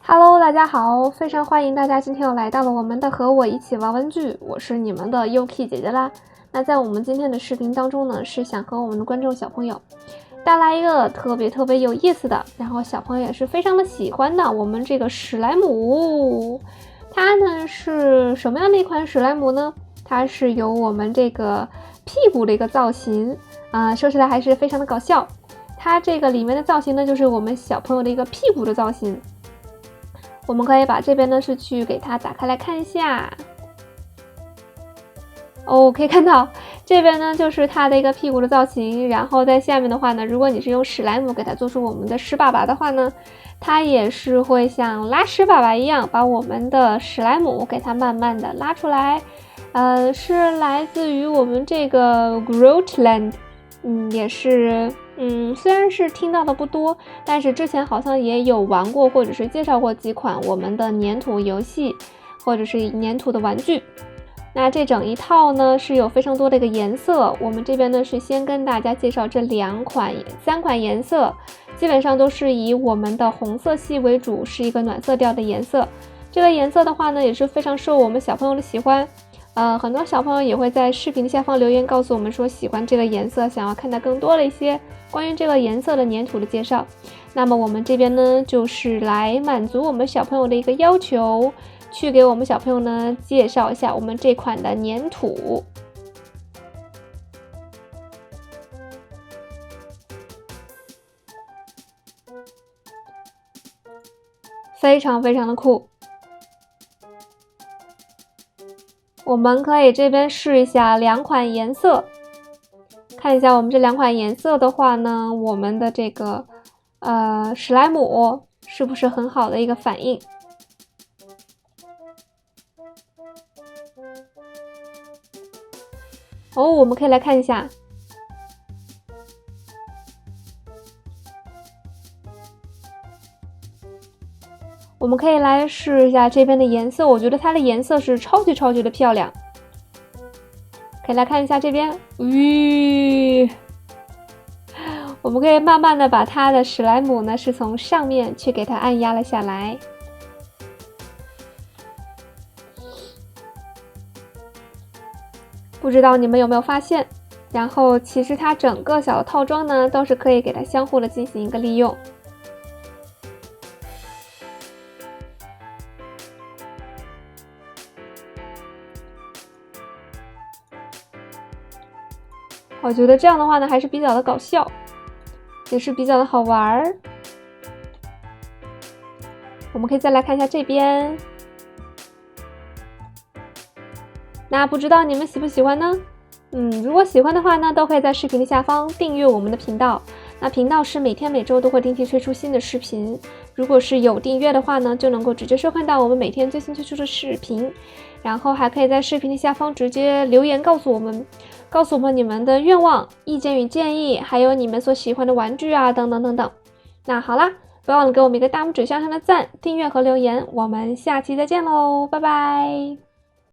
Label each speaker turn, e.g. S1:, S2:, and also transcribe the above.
S1: Hello， 大家好，非常欢迎大家今天又来到了我们的和我一起玩玩具，我是你们的 Yuki 姐姐啦。那在我们今天的视频当中呢，是想和我们的观众小朋友带来一个特别有意思的，然后小朋友也是非常的喜欢的，我们这个史莱姆。它呢是什么样的一款史莱姆呢？它是有我们这个屁股的一个造型说起来还是非常的搞笑。它这个里面的造型呢，就是我们小朋友的一个屁股的造型。我们可以把这边呢是去给它打开来看一下。可以看到这边呢就是它的一个屁股的造型，然后在下面的话呢，如果你是用史莱姆给它做出我们的屎粑粑的话呢，它也是会像拉屎粑粑一样，把我们的史莱姆给它慢慢的拉出来。是来自于我们这个 Grotland， 也是虽然是听到的不多，但是之前好像也有玩过或者是介绍过几款我们的粘土游戏或者是粘土的玩具。那这整一套呢是有非常多的一个颜色，我们这边呢是先跟大家介绍这3款颜色，基本上都是以我们的红色系为主，是一个暖色调的颜色。这个颜色的话呢也是非常受我们小朋友的喜欢。很多小朋友也会在视频的下方留言告诉我们说喜欢这个颜色，想要看到更多的一些关于这个颜色的粘土的介绍。那么我们这边呢就是来满足我们小朋友的一个要求，去给我们小朋友呢介绍一下我们这款的粘土。非常的酷。我们可以这边试一下2款颜色，看一下我们这2款颜色的话呢，我们的这个史莱姆是不是很好的一个反应。我们可以来看一下。我们可以来试一下这边的颜色，我觉得它的颜色是超级的漂亮。可以来看一下这边，我们可以慢慢的把它的史莱姆呢是从上面去给它按压了下来。不知道你们有没有发现，然后其实它整个小的套装呢都是可以给它相互的进行一个利用。我觉得这样的话呢还是比较的搞笑，也是比较的好玩。我们可以再来看一下这边。那不知道你们喜不喜欢呢？如果喜欢的话呢，都可以在视频的下方订阅我们的频道。那频道是每天每周都会定期推出新的视频，如果是有订阅的话呢，就能够直接收看到我们每天最新推出的视频。然后还可以在视频的下方直接留言告诉我们你们的愿望、意见与建议，还有你们所喜欢的玩具等等。那好啦，不要忘了给我们一个大拇指向上的赞、订阅和留言，我们下期再见喽，拜拜。